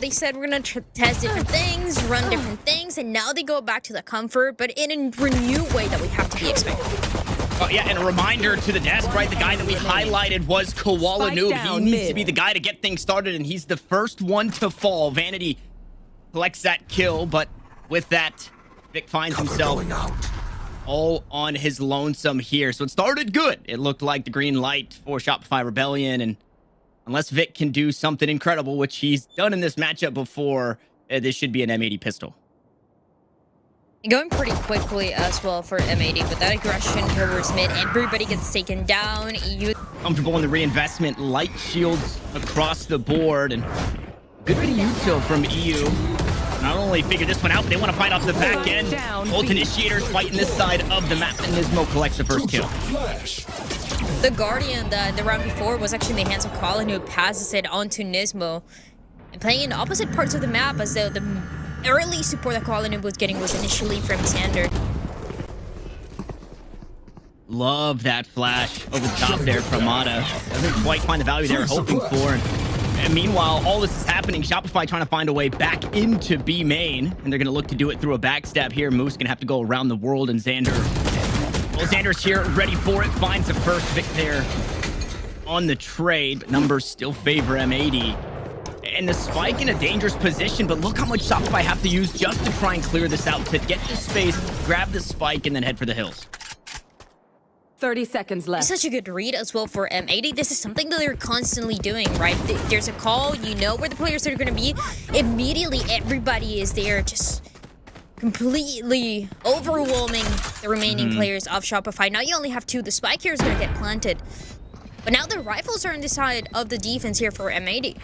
They said we're going to test different things, run different things, and now they go back to the comfort, but in a renewed way that we have to be expecting. Oh, yeah, and a reminder to the desk, right? The guy that we highlighted was Koala Noob. He needs to be the guy to get things started, and he's the first one to fall. Vanity collects that kill, but with that, Vic finds himself all on his lonesome here. So it started good. It looked like the green light for Shopify Rebellion, and unless Vic can do something incredible, which he's done in this matchup before, this should be an M80 pistol. Going pretty quickly as well for M80, but that aggression towards mid, everybody gets taken down. EU comfortable in the reinvestment, light shields across the board, and good bit of util from EU. Not only figure this one out, but they want to fight off the back end. Ult initiators fighting this side of the map, and Nismo collects the first kill. The Guardian, the round before, was actually in the hands of Colin, who passes it onto Nismo. And playing in opposite parts of the map, as though the early support that Colin was getting was initially from Xander. Love that flash over the top there from Mata. Doesn't quite find the value they were hoping for. And meanwhile, all this is happening. Shopify trying to find a way back into B main, and they're going to look to do it through a backstab here. Moose going to have to go around the world, and Xander... Well, Xander's here, ready for it. Finds the first Vic there on the trade, but numbers still favor M80. And the spike in a dangerous position, but look how much Shopify have to use just to try and clear this out, to get the space, grab the spike, and then head for the hills. 30 seconds left. Such a good read as well for M80. This is something that they're constantly doing, right? There's a call, you know where the players are going to be. Immediately, everybody is there, just completely overwhelming the remaining players of Shopify. Now you only have two. The spike here is going to get planted. But now the rifles are on the side of the defense here for M80.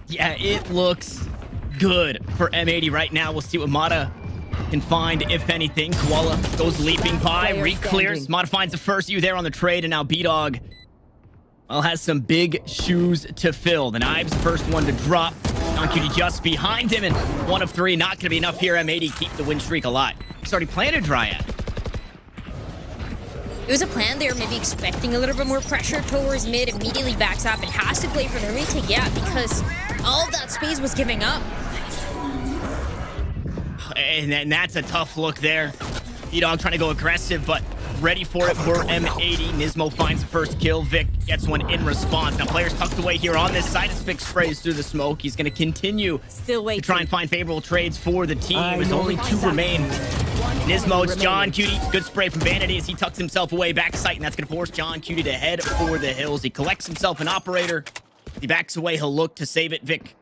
Yeah, it looks good for M80 right now. We'll see what Mata can find, if anything. Koala goes leaping by, re-clears. Mata finds the first U there on the trade, and now B-Dog, well, has some big shoes to fill. The Knives, the first one to drop. John Cutie just behind him, and 1 of 3. Not going to be enough here. M80 keep the win streak alive. He's already planted Dryad. It was a plan. They were maybe expecting a little bit more pressure towards mid, immediately backs up and has to play for the retake, yeah, because all that space was giving up. And that's a tough look there. B-Dog trying to go aggressive, but ready for it for M80. Nismo finds the first kill. Vic gets one in response. Now players tucked away here on this side as Vic sprays through the smoke. He's going to continue to try and find favorable trades for the team. As only 2 remain. Nismo, it's John Cutie. Good spray from Vanity as he tucks himself away back sight, and that's going to force John Cutie to head for the hills. He collects himself an operator. He backs away. He'll look to save it. Vic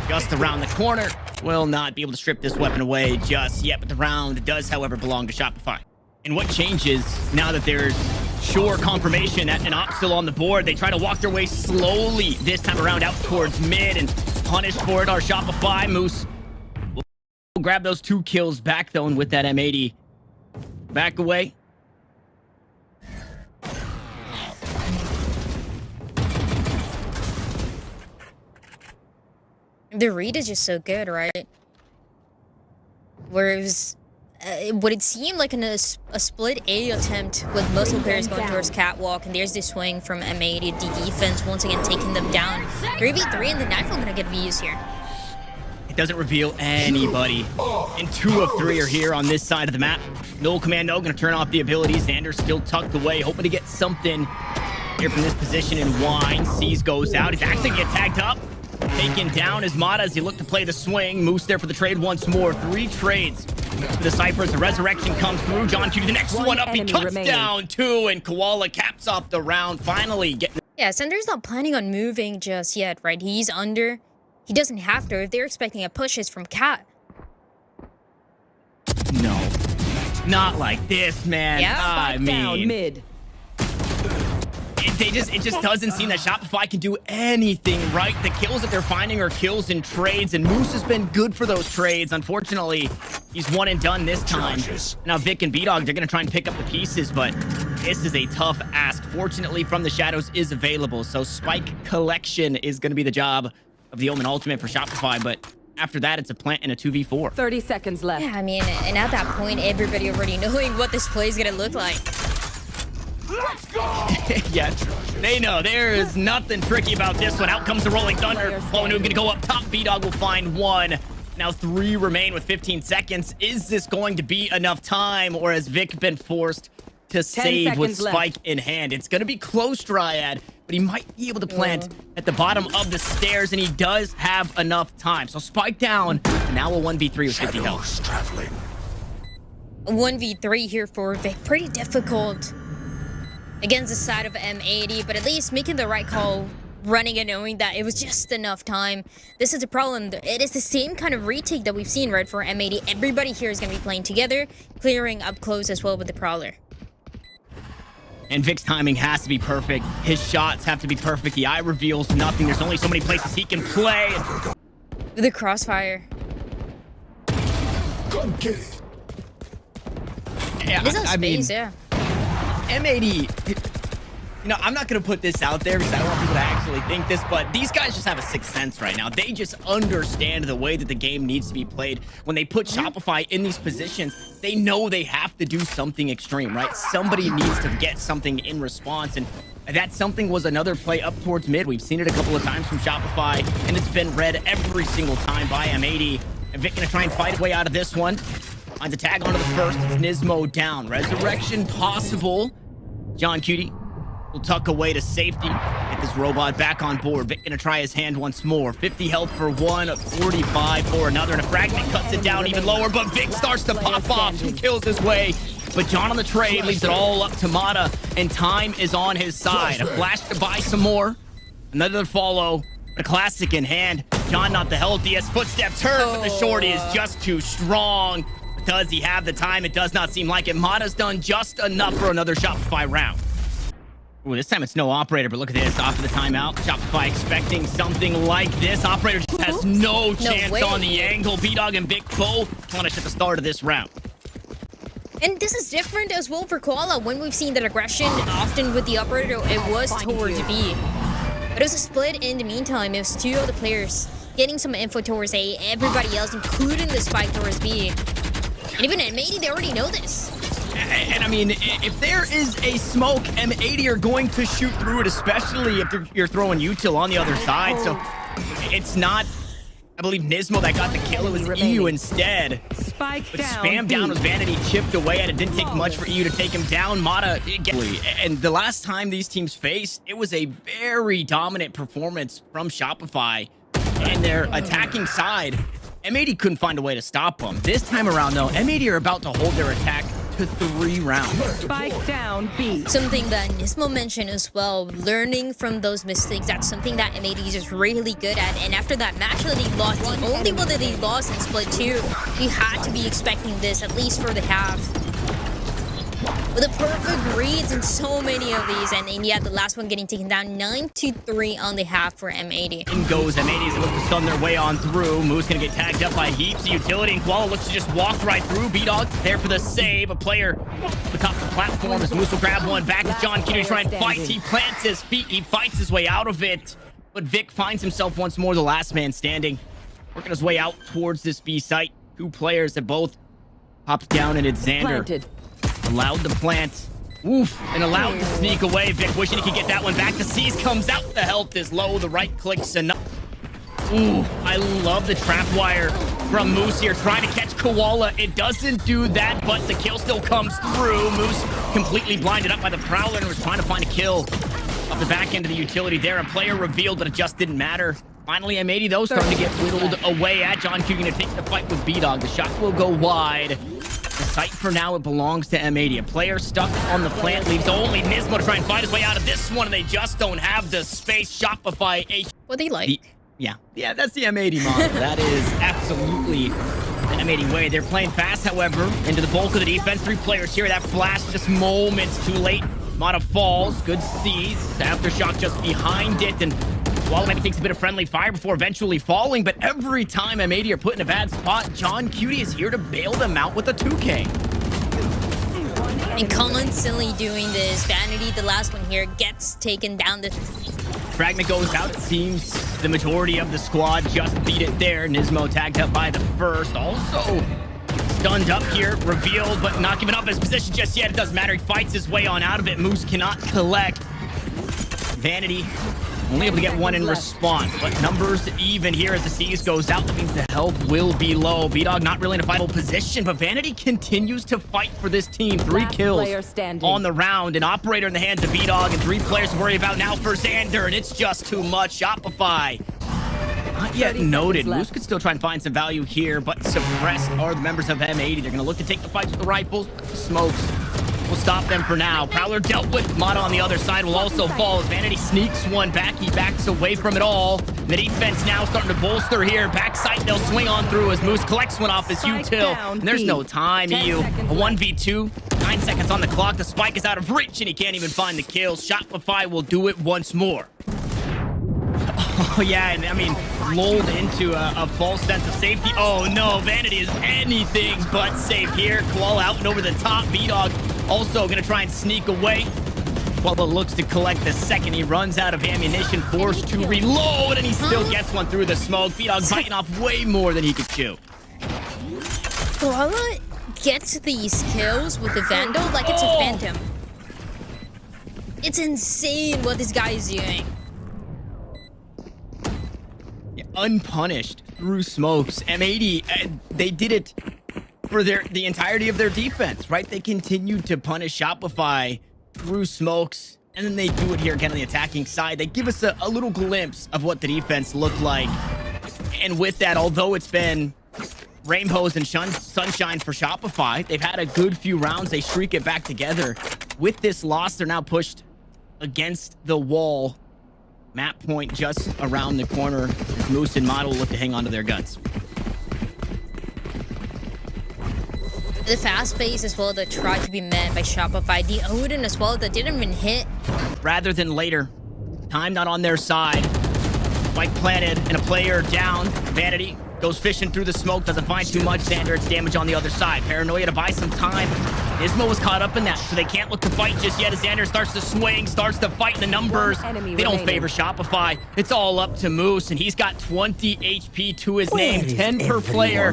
just around the corner. Will not be able to strip this weapon away just yet, but the round does, however, belong to Shopify. And what changes now that there's sure confirmation that an op still on the board? They try to walk their way slowly this time around out towards mid, and punished for it are Shopify. Moose will grab those 2 kills back, though, and with that M80 back away. The read is just so good, right? Whereas what it seemed like a split A attempt with most of the players going towards Catwalk, and there's this swing from M80, the defense once again taking them down. 3v3, and the knife are gonna get views here. It doesn't reveal anybody, and 2 of 3 are here on this side of the map. No Commando gonna turn off the abilities. Xander still tucked away, hoping to get something here from this position, and Wine sees goes out. He's actually get tagged up. Taken down as Mata as he looked to play the swing. Moose there for the trade once more. 3 trades for the Cyphers. The resurrection comes through. John Cutie, the next one up. He cuts down 2, and Koala caps off the round. Finally getting... Yeah, Sender's not planning on moving just yet, right? He's under. He doesn't have to if they're expecting a push is from Cat. No. Not like this, man. Yeah. I mean... Down mid. It just doesn't seem that Shopify can do anything right. The kills that they're finding are kills in trades, and Moose has been good for those trades. Unfortunately, he's one and done this time. Now Vic and B-Dog, they're going to try and pick up the pieces, but this is a tough ask. Fortunately, From the Shadows is available, so Spike collection is going to be the job of the Omen Ultimate for Shopify, but after that, it's a plant and a 2v4. 30 seconds left. Yeah, I mean, and at that point, everybody already knowing what this play is going to look like. Yeah, they know there is nothing tricky about this one. Out comes the Rolling Thunder. Polo gonna go up top. B-Dog will find one. Now 3 remain with 15 seconds. Is this going to be enough time, or has Vic been forced to save with Spike in hand? It's going to be close, Dryad, but he might be able to plant at the bottom of the stairs, and he does have enough time. So Spike down, now a 1v3 with 50 health. Traveling. 1v3 here for Vic. Pretty difficult against the side of M80, but at least making the right call, running and knowing that it was just enough time. This is the problem. It is the same kind of retake that we've seen, right, for M80. Everybody here is going to be playing together, clearing up close as well with the Prowler. And Vic's timing has to be perfect. His shots have to be perfect. The eye reveals nothing. There's only so many places he can play. With the crossfire. Come get it. Yeah, It is on space, yeah. M80, you know, I'm not going to put this out there because I don't want people to actually think this, but these guys just have a sixth sense right now. They just understand the way that the game needs to be played. When they put Shopify in these positions, they know they have to do something extreme, right? Somebody needs to get something in response, and that something was another play up towards mid. We've seen it a couple of times from Shopify, and it's been read every single time by M80. And Vic going to try and fight his way out of this one. Finds a tag onto the first. It's Nismo down. Resurrection possible. John Cutie will tuck away to safety. Get this robot back on board. Vic gonna try his hand once more. 50 health for one, 45 for another, and a fragment cuts it down even lower, but Vic starts to pop off. 2 kills his way. But John on the trade leaves it all up to Mata, and time is on his side. A flash to buy some more. Another follow. A classic in hand. John not the healthiest. Footsteps heard, but the shorty is just too strong. Does he have the time? It does not seem like it. Mata's done just enough for another Shopify round. Ooh, this time it's no operator, but look at this. Off of the timeout. Shopify expecting something like this. Operator just has no chance on the angle. B-Dog and Vic both punish at the start of this round. And this is different as well for Koala. When we've seen that aggression often with the operator, it was towards B. But it was a split in the meantime. It was 2 other players getting some info towards A. Everybody else, including the Spike towards B. And even M80, they already know this. And I mean, if there is a smoke, M80 are going to shoot through it, especially if you're throwing util on the other side. So it's not, I believe, Nismo that got the kill. It was EU instead. Spike But down. spam down with Vanity chipped away at it. Didn't take much for EU to take him down. Mata, and the last time these teams faced, it was a very dominant performance from Shopify and their attacking side. M80 couldn't find a way to stop them. This time around, though, M80 are about to hold their attack to 3 rounds. Spike down B. Something that Nismo mentioned as well, learning from those mistakes. That's something that M80 is just really good at. And after that match that they lost, the only one that they lost in Split 2, we had to be expecting this, at least for the half. With the perfect reads in so many of these, and yet the last one getting taken down 9-3 on the half for M80. In goes M80 as they look to stun their way on through. Moose gonna get tagged up by heaps of utility, and Koala looks to just walk right through. B-Dog there for the save. A player at the top of the platform as Moose will grab one. Back to John Cutie to try and fight. He plants his feet. He fights his way out of it. But Vic finds himself once more the last man standing. Working his way out towards this B site. 2 players that both popped down, and it's Xander. Planted. Allowed to plant. Oof. And allowed to sneak away. Vic wishing he could get that one back. The C's comes out. The health is low. The right clicks enough. Ooh, I love the trap wire from Moose here. Trying to catch Koala. It doesn't do that, but the kill still comes through. Moose completely blinded up by the Prowler and was trying to find a kill off the back end of the utility there. A player revealed, but it just didn't matter. Finally, M80, though, starting to get whittled away at. John Q going to take the fight with B-Dog. The shot will go wide. The site for now, it belongs to M80. A player stuck on the plant leaves only Nismo to try and fight his way out of this one, and they just don't have the space. Shopify What they like. Yeah, that's the M80 model. That is absolutely the M80 way. They're playing fast, however, into the bulk of the defense. 3 players here. That flash just moments too late. Mata falls. Good sees. Aftershock just behind it, and Walla maybe takes a bit of friendly fire before eventually falling, but every time M80 are put in a bad spot, John Cutie is here to bail them out with a 2K. And constantly doing this. Vanity, the last one here, gets taken down. The Fragment goes out. It seems the majority of the squad just beat it there. Nismo tagged up by the first. Also, stunned up here, revealed, but not giving up his position just yet. It doesn't matter. He fights his way on out of it. Moose cannot collect. Vanity only able to get one in response, but numbers even here as the C's goes out. That means the health will be low. B-Dog not really in a vital position, but Vanity continues to fight for this team. 3 kills on the round. An operator in the hands of B-Dog and 3 players to worry about now for Xander, and it's just too much. Shopify not yet noted. Moose could still try and find some value here, but suppressed are the members of M80. They're going to look to take the fights with the rifles. Smokes will stop them for now. Prowler dealt with. Mata on the other side will also fall as Vanity sneaks one back. He backs away from it all. The defense now starting to bolster here. Backside, they'll swing on through as Moose collects one off his util. And there's no time, EU. A 1v2. 9 seconds on the clock. The spike is out of reach, and he can't even find the kill. Shopify will do it once more. Oh, yeah, and I mean, lulled into a false sense of safety. Oh, no, Vanity is anything but safe here. Koala out and over the top. B-Dog also going to try and sneak away. Koala looks to collect the second. He runs out of ammunition, forced to reload, and he still gets one through the smoke. B-Dog biting off way more than he could chew. Koala gets these kills with the Vandal like it's a phantom. It's insane what this guy is doing. Unpunished through smokes. M80, they did it for the entirety of their defense, right? They continued to punish Shopify through smokes, and then they do it here again on the attacking side. They give us a little glimpse of what the defense looked like. And with that, although it's been rainbows and sunshine for Shopify, they've had a good few rounds. They streak it back together. With this loss, they're now pushed against the wall. Map point just around the corner. Moose and Mata will look to hang on to their guns. The fast pace as well that tried to be met by Shopify. The Odin as well that didn't even hit. Rather than later. Time not on their side. Spike planted and a player down. Vanity goes fishing through the smoke. Doesn't find too much. Xander, it's damage on the other side. Paranoia to buy some time. Nismo was caught up in that, so they can't look to fight just yet as Xander starts to swing, starts to fight in the numbers. They don't favor Shopify. It's all up to Moose, and he's got 20 HP to his name. 10 per player,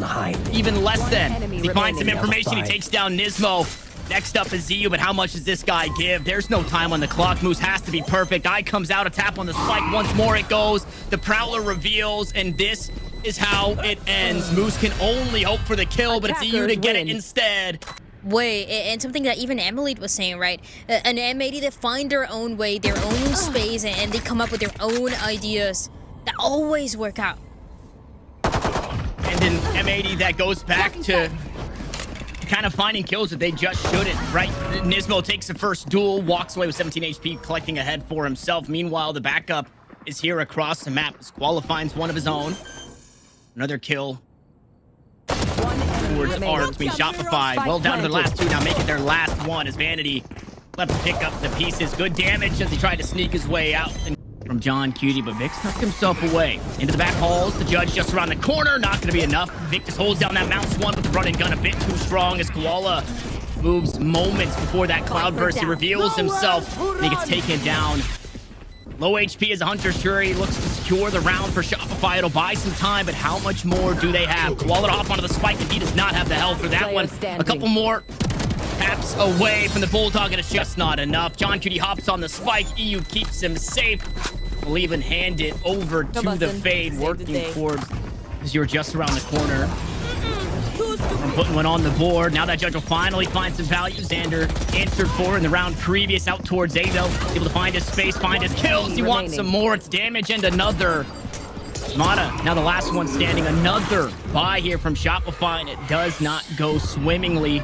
even less than. He finds some information. He takes down Nismo. Next up is ZU, but how much does this guy give? There's no time on the clock. Moose has to be perfect. Eye comes out, a tap on the spike. Once more it goes. The Prowler reveals, and this is how it ends. Moose can only hope for the kill, but it's ZU to get it instead. Way, and something that even Emily was saying, right? An M80 that find their own way, their own space, and they come up with their own ideas that always work out. And then M80 that goes back to kind of finding kills that they just shouldn't, right? Nismo takes the first duel, walks away with 17 HP, collecting a head for himself. Meanwhile, the backup is here across the map. Squall finds one of his own. Another kill towards Arms. Shopify well down to the last 2 now, make it their last one as Vanity left to pick up the pieces. Good damage as he tried to sneak his way out from John Cutie, but Vic snuck himself away into the back halls. The judge just around the corner, not going to be enough. Vic just holds down that mouse one with the run and gun a bit too strong as Koala moves moments before that cloudburst. He reveals himself and he gets taken down. Low HP as a Hunter Shuri looks to secure the round for Shopify. It'll buy some time, but how much more do they have? Koala to hop onto the spike, and he does not have the health for that one. A couple more taps away from the Bulldog, and it's just not enough. John Cutie hops on the spike. EU keeps him safe. We'll even hand it over to the Fade, working towards as you're just around the corner. From putting one on the board. Now that judge will finally find some value. Xander answered for in the round previous out towards A, though. Able to find his space, find his kills. He wants some more. It's damage and another. Mata, now the last one standing. Another buy here from Shopify, and it does not go swimmingly.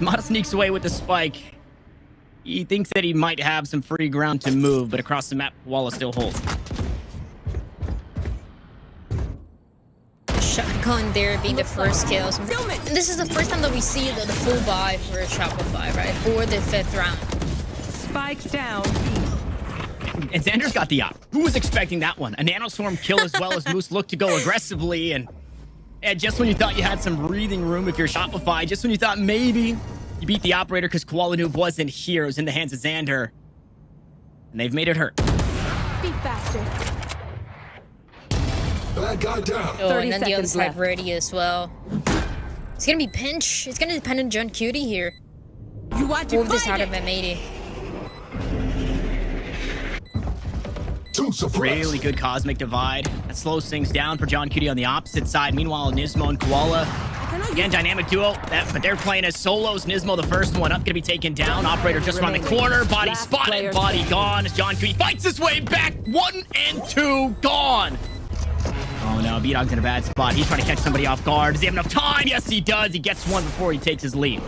Mata sneaks away with the spike. He thinks that he might have some free ground to move, but across the map, Walla still holds. Shotgun there being the first kills. And this is the first time that we see the full buy for Shopify, right? For the 5th round. Spike down. And Xander's got the op. Who was expecting that one? A nanoswarm kill as well as Moose looked to go aggressively. And just when you thought you had some breathing room if you're Shopify, just when you thought maybe you beat the operator because Koala Noob wasn't here, it was in the hands of Xander. And they've made it hurt. Be faster. Bad guy down. Oh, and then the other side ready as well. It's gonna be pinch. It's gonna depend on John Cutie here. You want to Move this fight out of it? M80. Really good Cosmic Divide. That slows things down for John Cutie on the opposite side. Meanwhile, Nismo and Koala, again, dynamic duo, but they're playing as solos. Nismo, the first one up, gonna be taken down. Operator just around the corner. Body Last spotted, player body standing. gone. As John Cutie fights his way back. 1 and 2 gone. Oh no, B-Dog's in a bad spot. He's trying to catch somebody off guard. Does he have enough time? Yes, he does. He gets one before he takes his lead.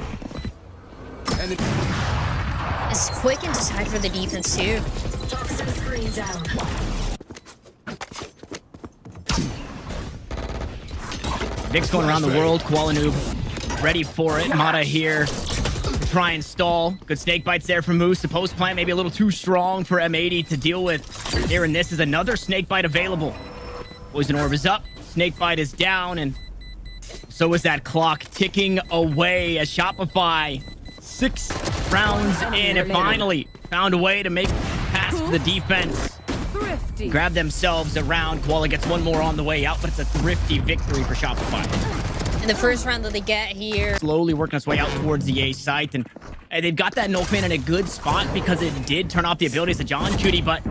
It's quick and decide for the defense too. Vic's going around the world. Koala Noob ready for it. Mata here to try and stall. Good snake bites there from Moose. The post plant maybe a little too strong for M80 to deal with. Here, and this is another snake bite available. Poison Orb is up. Snake bite is down, and so is that clock ticking away as Shopify 6 rounds in and finally found a way to make past the defense. Thrifty. Grab themselves a round. Koala gets one more on the way out, but it's a thrifty victory for Shopify. In the first round that they get here, Slowly working its way out towards the A site, and they've got that Milkman in a good spot because it did turn off the abilities of John Cutie, but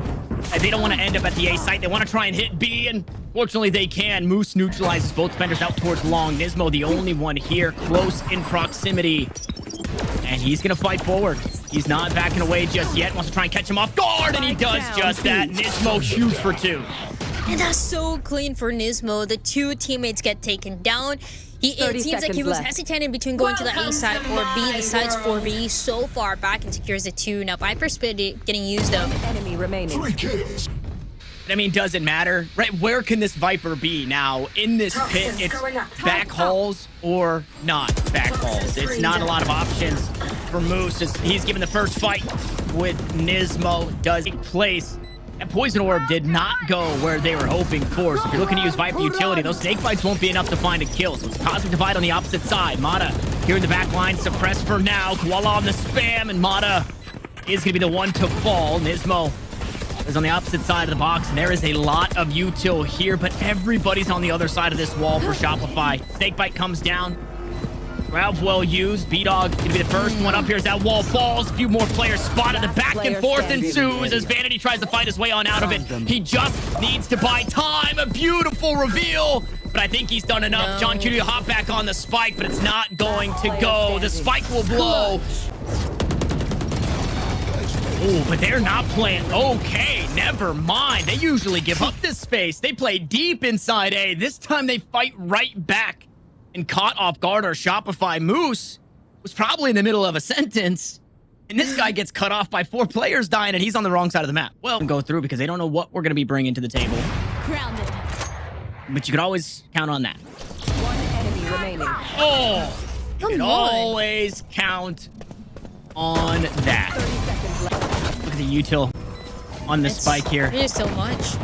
they don't want to end up at the A site. They want to try and hit B, and fortunately they can. Moose neutralizes both defenders out towards long. Nismo, the only one here, close in proximity. And he's going to fight forward. He's not backing away just yet. Wants to try and catch him off guard, and he does just that. Nismo shoots for 2. and that's so clean for Nismo. The 2 teammates get taken down. It 30 seems like he seconds was left. hesitating between going to the A side or B. The side's 4B so far back and secures the 2. Now Viper Speed getting used though. Enemy remaining. I mean, doesn't matter, right? Where can this Viper be now? In this pit, it's back halls or not back halls. It's not a lot of options for Moose. He's given the first fight with Nismo. Does take place. That Poison Orb did not go where they were hoping for. So if you're looking to use Viper utility, those snake bites won't be enough to find a kill. So it's Cosmic Divide on the opposite side. Mata here in the back line, suppressed for now. Koala on the spam, and Mata is going to be the one to fall. Nismo is on the opposite side of the box, and there is a lot of util here, but everybody's on the other side of this wall for Shopify. Snakebite comes down. Grab well used. B-Dog gonna be the first one up here as that wall falls. A few more players spotted. The back and forth ensues as Vanity tries to fight his way on out of it. He just needs to buy time. A beautiful reveal, but I think he's done enough. John Cutie will hop back on the spike, but it's not going to go. The spike will blow. Oh, but they're not playing. Okay, never mind. They usually give up this space. They play deep inside A. This time they fight right back. And caught off guard our Shopify Moose was probably in the middle of a sentence. And this guy gets cut off by 4 players dying, and he's on the wrong side of the map. Well, go through because they don't know what we're going to be bringing to the table. Grounded. But you could always count on that. 1 enemy remaining. Oh, you Come can on. always count on that. 30 seconds left. Look at the util on the spike here. There's so much.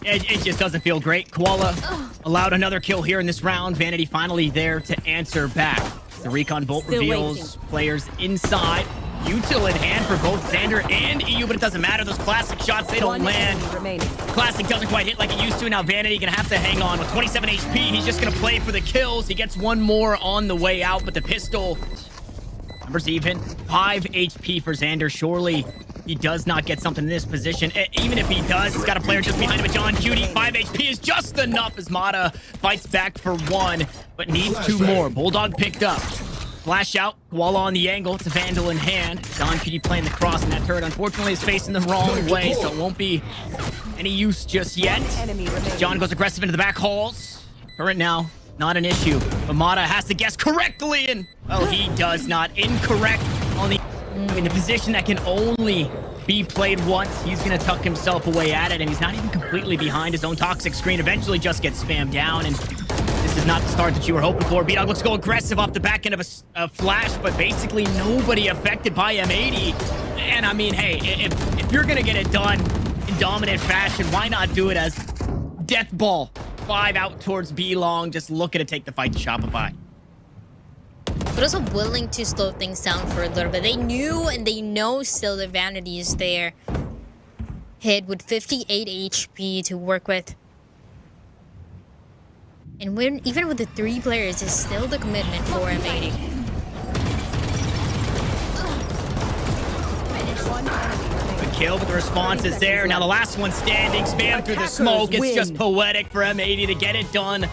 It just doesn't feel great. Koala allowed another kill here in this round. Vanity finally there to answer back. The recon bolt Still reveals players inside. Util in hand for both Xander and EU, but it doesn't matter. Those classic shots, they don't 1 land. enemy remaining. Classic doesn't quite hit like it used to. Now Vanity gonna have to hang on with 27 HP. He's just gonna play for the kills. He gets one more on the way out, but the pistol numbers even. 5 HP for Xander. Surely he does not get something in this position. Even if he does, he's got a player just behind him with John Cutie. 5 HP is just enough as Mata fights back for 1, but needs 2 more. Bulldog picked up. Flash out. Koala on the angle. It's a Vandal in hand. John Cutie playing the cross, and that turret unfortunately is facing the wrong way, so it won't be any use just yet. Enemy remaining. John goes aggressive into the back halls. Turret now, not an issue. But Mata has to guess correctly, and, well, he does not. Incorrect on the... in the position that can only be played once. He's going to tuck himself away at it, and he's not even completely behind his own toxic screen. Eventually just gets spammed down, and this is not the start that you were hoping for. B-Dog looks to go aggressive off the back end of a flash, but basically nobody affected by M80. And I mean, hey, if you're going to get it done in dominant fashion, why not do it as Death Ball? 5 out towards B long, just looking to take the fight to Shopify. But also willing to slow things down for a little bit. They knew and they know still the Vanity is there. Hit with 58 HP to work with. And even with the 3 players, it's still the commitment for M80. One enemy remaining. The kill, but the response is there. Now the last one standing, spam through the smoke. It's just poetic for M80 to get it done.